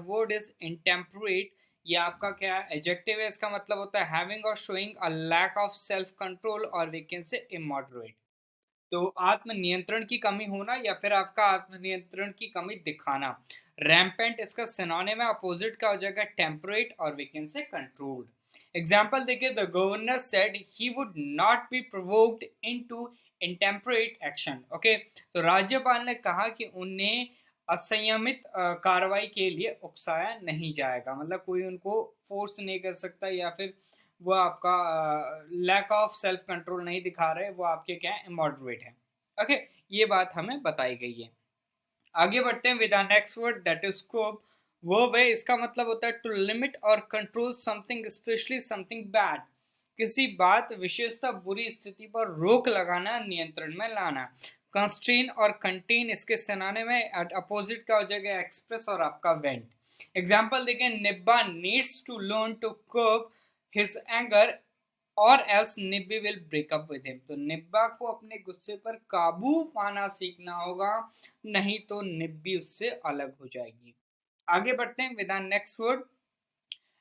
Word is इंटेम्परेट। ये आपका क्या है, एडजेक्टिव है। इसका मतलब होता है हैविंग और showing a lack of self control और वी कैन से इमॉडरेट। तो आत्मनियंत्रण की कमी होना या फिर आपका आत्मनियंत्रण की कमी दिखाना। रैम्पेंट इसका सिनोनिम है, अपोजिट का हो जाएगा टेम्परेट और we can say controlled. Example देखिए, the governor said he would not be provoked into intemperate action. Okay, तो राज्यपाल ने कहा कि उन्हें असंयमित कार्रवाई के लिए उकसाया नहीं जाएगा, मतलब कोई उनको फोर्स नहीं कर सकता या फिर वो आपका लैक ऑफ सेल्फ कंट्रोल नहीं दिखा रहे, वो आपके क्या है, मॉडरेट है। ओके, ये बात हमें बताई गई है। आगे बढ़ते हैं with next word that is scope. Verb है, इसका मतलब होता है टू लिमिट और control something, specially something bad. किसी बात विशेषता बुरी स्थिति पर रोक लगाना, नियंत्रण में लाना। कंस्ट्रेन और कंटेन इसके सिनाने में अपोजिट का हो जाएगा एक्सप्रेस और आपका वेंट। एग्जाम्पल देखें, निब्बा needs to learn to curb his anger और एल्स निब्बी विल ब्रेकअप विद हिम। तो निब्बा को अपने गुस्से पर काबू पाना सीखना होगा, नहीं तो निब्बी उससे अलग हो जाएगी। आगे बढ़ते हैं with next word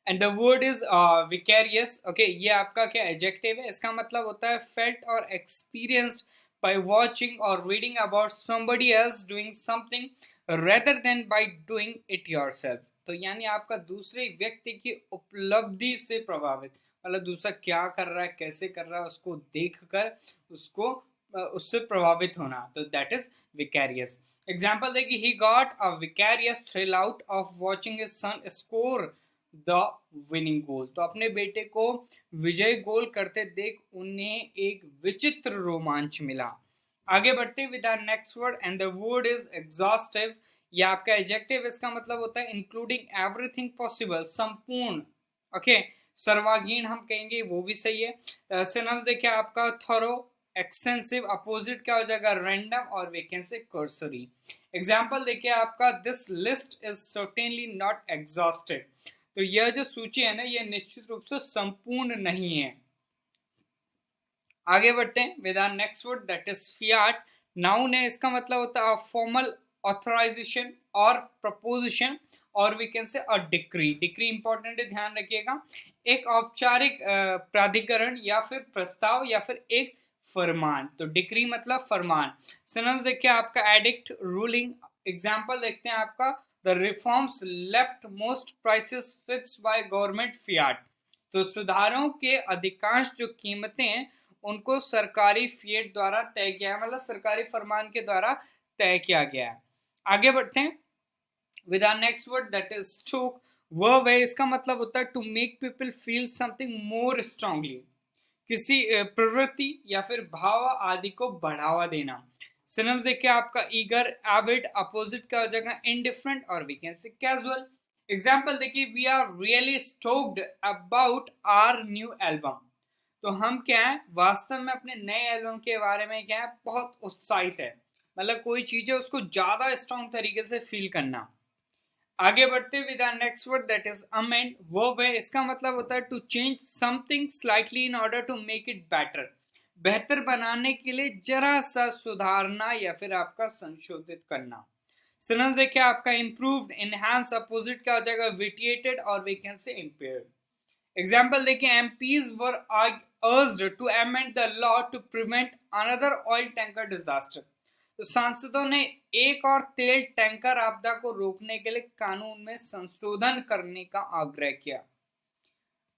and the word is vicarious. Okay, ये आपका क्या एडजेक्टिव है। इसका मतलब होता है फेल्ट और experienced by watching or reading about somebody else doing something rather than by doing it yourself। तो यानी आपका दूसरे व्यक्ति की उपलब्धि से प्रभावित, मतलब दूसरा क्या कर रहा है, कैसे कर रहा है, उसको देखकर उसको उससे प्रभावित होना, तो दैट इज विकेरियस। एग्जाम्पल देखिए, he got a vicarious thrill out of watching his son score the winning गोल। तो अपने बेटे को विजय गोल करते देख उन्हें एक विचित्र रोमांच मिला। आगे बढ़ते with our next word and the word is exhaustive. ये आपका एडजेक्टिव, इसका मतलब होता है इंक्लूडिंग एवरीथिंग पॉसिबल, संपूर्ण। ओके, सर्वांगीण हम कहेंगे, वो भी सही है। सिनोनिम्स देखिए आपका थॉरो, एक्सटेंसिव, अपोजिट क्या हो जाएगा रैंडम और we can say cursory. Example देखिए आपका, this list is certainly not exhaustive. तो यह जो सूची है ना, यह निश्चित रूप से संपूर्ण नहीं है। आगे बढ़ते हैं with our next word that is fiat. Noun है, इसका मतलब होता है फॉर्मल ऑथराइजेशन और प्रपोजिशन और we can say a decree. Decree important है, ध्यान रखिएगा। एक औपचारिक प्राधिकरण या फिर प्रस्ताव या फिर एक फरमान। तो डिक्री मतलब फरमान। सिनोनिम्स देखिए आपका एडिक्ट, रूलिंग। एग्जाम्पल देखते हैं आपका, the reforms left most prices fixed by government Fiat. तो सुधारों के अधिकांश जो कीमतें हैं उनको सरकारी फिएट द्वारा तय किया है, मतलब सरकारी फरमान के द्वारा तय किया गया है। आगे बढ़ते हैं with our next word that is stroke. Verb है, इसका मतलब होता है to make people feel something more strongly, किसी प्रवृत्ति या फिर भाव आदि को बढ़ावा देना। सिनोनिम्स देखिए आपका ईगर, एविड, अपोजिट का हो जाएगा इनडिफरेंट और we can say casual. Example देखिए, we are really stoked about our new album. तो हम क्या है, वास्तव में अपने नए एल्बम के बारे में क्या है, बहुत उत्साहित है, मतलब कोई चीज है उसको ज्यादा स्ट्रॉन्ग तरीके से फील करना। आगे बढ़ते with our next word that is amend. Verb है, इसका मतलब होता है to change something slightly in order to make it better, बेहतर बनाने के लिए जरा सा सुधारना या फिर आपका संशोधित करना। सिनोनिम्स देखिए आपका इम्प्रूव्ड, इनहांस, अपोजिट का हो जाएगा विटिएटेड और we can say impaired. Example देखिए, MPs were urged to amend the law to prevent another oil tanker disaster. तो सांसदों ने एक और तेल टैंकर आपदा को रोकने के लिए कानून में संशोधन करने का आग्रह किया।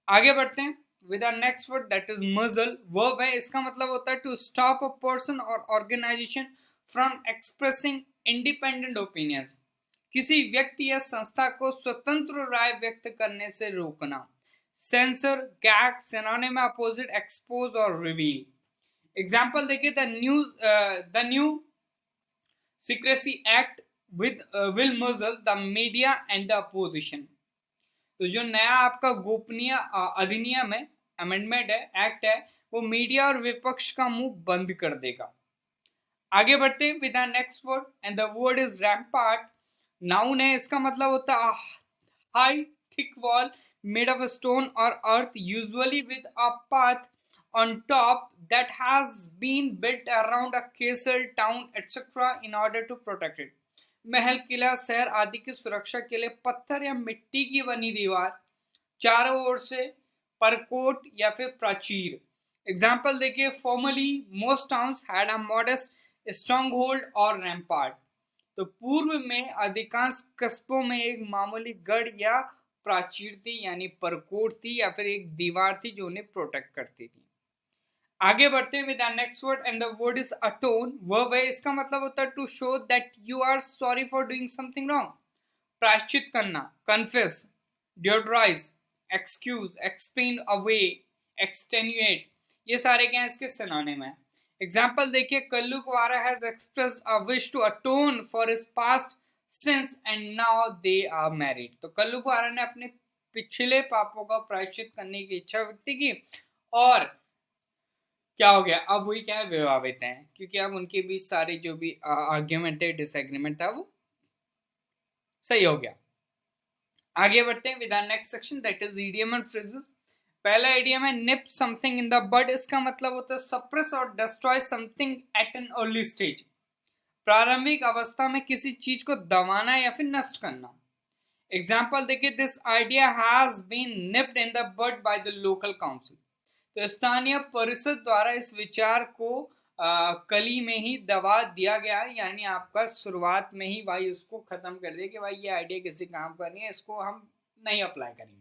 आगे बढ़ते हैं with our next word that is muzzle. Verb है, इसका मतलब होता है टू स्टॉप अ पर्सन और organisation from expressing independent opinions, किसी व्यक्ति या संस्था को स्वतंत्र राय व्यक्त करने से रोकना। Sensor, gag, synonym opposite expose और रिवील। एग्जाम्पल देखिए, the new Secrecy Act will muzzle the media and the opposition। तो जो नया आपका गोपनीय अधिनियम है, अमेंडमेंट है, एक्ट है, वो मीडिया और विपक्ष का मुंह बंद कर देगा। आगे बढ़ते हैं with next word and the word is rampart. Noun है, इसका मतलब होता है high thick wall made of stone और earth, usually with a path on top that has been built around a castle, town, etc. in order to protect it। महल, किला, शहर आदि की सुरक्षा के लिए पत्थर या मिट्टी की बनी दीवार, चारों ओर से परकोट या फिर प्राचीर। एग्जाम्पल देखिए, formally most towns had a modest strong hold और रैम्पार्ट। तो पूर्व में अधिकांश कस्बों में एक मामूली गढ़ या प्राचीर थी, यानी परकोट थी या फिर एक दीवार थी जो उन्हें प्रोटेक्ट करती थी। आगे बढ़ते हैं with next word, and the word is atone. Verb है, इसका मतलब होता है to show that you are sorry for doing something wrong. प्रायश्चित करना, confess, deodorise, excuse, explain away, extenuate, ये सारे क्या है इसके सिनोनिम है। एग्जाम्पल देखिए, Kallu Kuwara has expressed a wish to atone for his past sins and now they are married. तो कल्लू कुवारा ने अपने पिछले पापों का प्रायश्चित करने की इच्छा व्यक्त की और क्या हो गया, अब वही क्या है, विवाहित हैं, क्योंकि अब उनके बीच सारी जो भी आर्ग्यूमेंट है, डिसएग्रीमेंट था, वो सही हो गया। आगे बढ़ते हैं with next section, that is idiom and phrases. पहला इडियम है निप समथिंग इन द बड। इसका मतलब होता है सप्रेस और destroy something at an early stage. प्रारंभिक अवस्था में किसी चीज को दबाना या फिर नष्ट करना। एग्जाम्पल देखिए, this idea has been nipped in the bud by the local council. तो स्थानीय परिषद द्वारा इस विचार को कली में ही दबा दिया गया, यानी आपका शुरुआत में ही भाई उसको खत्म कर दिया कि भाई ये आइडिया किसी काम का नहीं है, इसको हम नहीं अप्लाई करेंगे।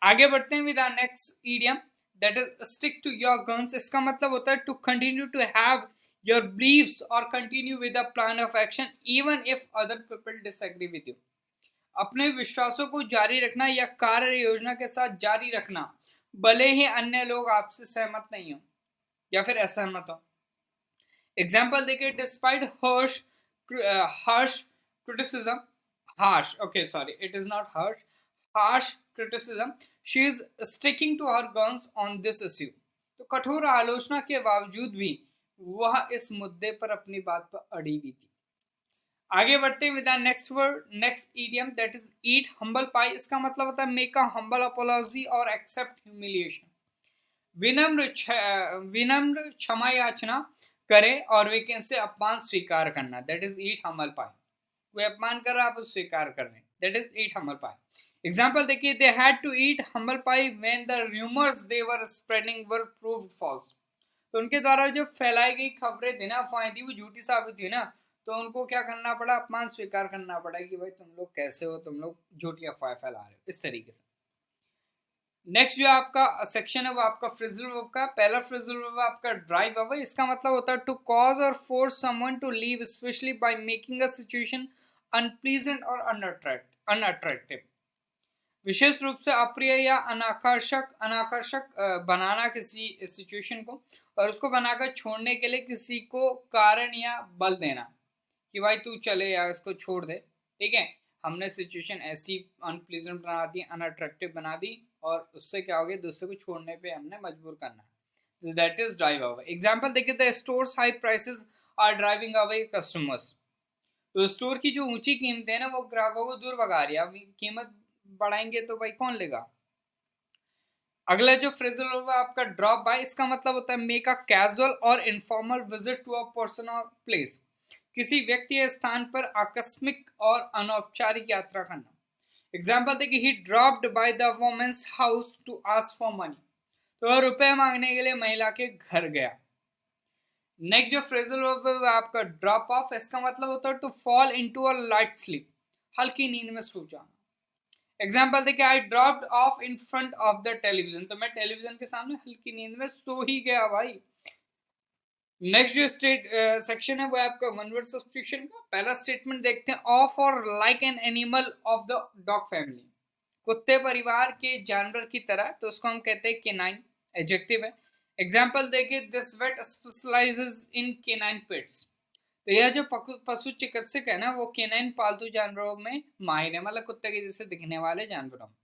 आगे बढ़ते हैं with next idiom, that is stick to your guns. इसका मतलब होता है to continue to have your beliefs और continue with a plan of action even if other people disagree with you. अपने विश्वासों को जारी रखना या कार्य योजना के साथ जारी रखना भले ही अन्य लोग आपसे सहमत नहीं हो या फिर असहमत हो। एग्जाम्पल देखिए, despite harsh criticism, harsh, okay, sorry, it is not harsh criticism, she is sticking to her guns on this issue। तो कठोर आलोचना के बावजूद भी वह इस मुद्दे पर अपनी बात पर अड़ी हुई थी। आगे बढ़ते हैं with next word, next idiom, that is eat humble pie. इसका मतलब होता है मेक अ हम्बल अपॉलॉजी और एक्सेप्ट ह्यूमिलिएशन। विनम्र क्षमा याचना करे और वे से अपमान स्वीकार करना, that is eat humble pie. वे अपमान कर रहा, आप उसे स्वीकार कर रहे हैं, that is eat humble pie. Example देखिए, they had to eat humble pie when the rumours they were spreading were proved false. तो उनके द्वारा जो फैलाई गई खबरें थी ना, अफवाहें थी, वो झूठी साबित हुई ना, तो उनको क्या करना पड़ा, अपमान स्वीकार करना पड़ा कि भाई तुम लोग कैसे हो, तुम लोग झूठी अफवाह फैला रहे हो, इस तरीके से। नेक्स्ट जो आपका सेक्शन है वो आपका फ्रेजल वर्ब का। पहला फ्रेजल वर्ब आपका ड्राइव वर्ब है। इसका मतलब होता है टू कॉज और force someone to leave, especially by making a situation unpleasant और अनअट्रैक्टिव। विशेष रूप से अप्रिय या अनाकर्षक बनाना किसी सिचुएशन को और उसको बनाकर छोड़ने के लिए किसी को कारण या बल देना कि भाई तू चले या इसको छोड़ दे, ठीक है। हमने सिचुएशन ऐसी अनप्लीजेंट बना दी, अनअट्रैक्टिव बना दी और उससे क्या हो गया, दूसरे को छोड़ने पे हमने मजबूर करना है, that is drive away. Example देखिए, the stores high prices are driving away customers. तो स्टोर की जो ऊंची कीमतें हैं ना, वो ग्राहकों को दूर भगा रही है। अब कीमत बढ़ाएंगे तो भाई कौन लेगा। अगला जो फ्रेजल होगा आपका ड्रॉप बाय। इसका मतलब होता है मेक अ कैजुअल और informal visit to a person और प्लेस। किसी व्यक्ति या स्थान पर आकस्मिक और अनौपचारिक यात्रा करना। एग्जाम्पल देखिए, he dropped by the women's house to ask for money. तो वह रुपए मांगने के लिए महिला के घर गया। नेक्स्ट जो फ्रेजल होगा आपका ड्रॉप ऑफ। इसका मतलब होता है to fall into a light sleep, हल्की नींद में सो जाना। एग्जाम्पल देखिए, I dropped off in front of the television. तो मैं टेलीविजन के सामने हल्की नींद में सो ही गया भाई। नेक्स्ट जो सेक्शन है वो आपका वन वर्ड सब्स्टिट्यूशन का। पहला स्टेटमेंट देखते हैं, ऑफ और like an animal of the dog family. कुत्ते परिवार के जानवर की तरह, तो उसको हम कहते हैं केनाइन, एडजेक्टिव है। एग्जाम्पल देखिए, this vet specialises in canine pets. तो यह जो पशु चिकित्सक है ना, वो केनाइन पालतू जानवरों में माहिर है, मतलब कुत्ते के जैसे दिखने वाले जानवरों में।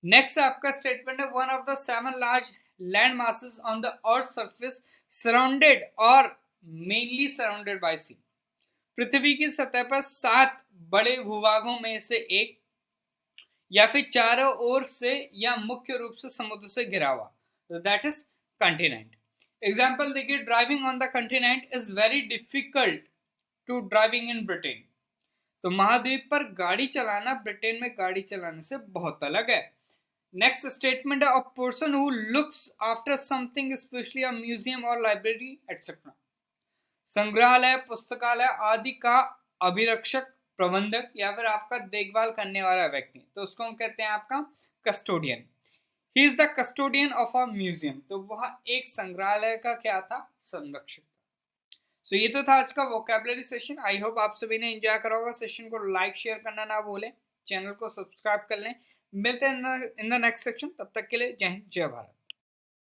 नेक्स्ट आपका स्टेटमेंट है, one of the 7 large land masses on the earth surface surrounded और मेनली सराउंडेड बाय सी। पृथ्वी की सतह पर 7 बड़े भूभागों में से एक या फिर चारों ओर से या मुख्य रूप से समुद्र से घिरा हुआ, तो दैट इज कंटिनेंट। एग्जाम्पल देखिए, driving on the continent is very difficult to driving in Britain. तो महाद्वीप पर गाड़ी चलाना ब्रिटेन में गाड़ी चलाने से बहुत अलग है. नेक्स्ट स्टेटमेंट है, a person who looks after something specially a museum और लाइब्रेरी एटसेट्रा. संग्रहालय, पुस्तकालय आदि का अभिरक्षक, प्रबंधक या फिर आपका देखभाल करने वाला व्यक्ति, तो उसको हम कहते हैं आपका custodian. He is the custodian of a museum. तो वह एक संग्रहालय का क्या था, संरक्षक. सो ये तो था आज का वोकैबुलरी सेशन. आई होप आप सभी ने एंजॉय करा होगा. सेशन को लाइक शेयर करना ना भूलें, चैनल को सब्सक्राइब कर लें. मिलते हैं इन द नेक्स्ट सेक्शन. तब तक के लिए जय हिंद, जय भारत.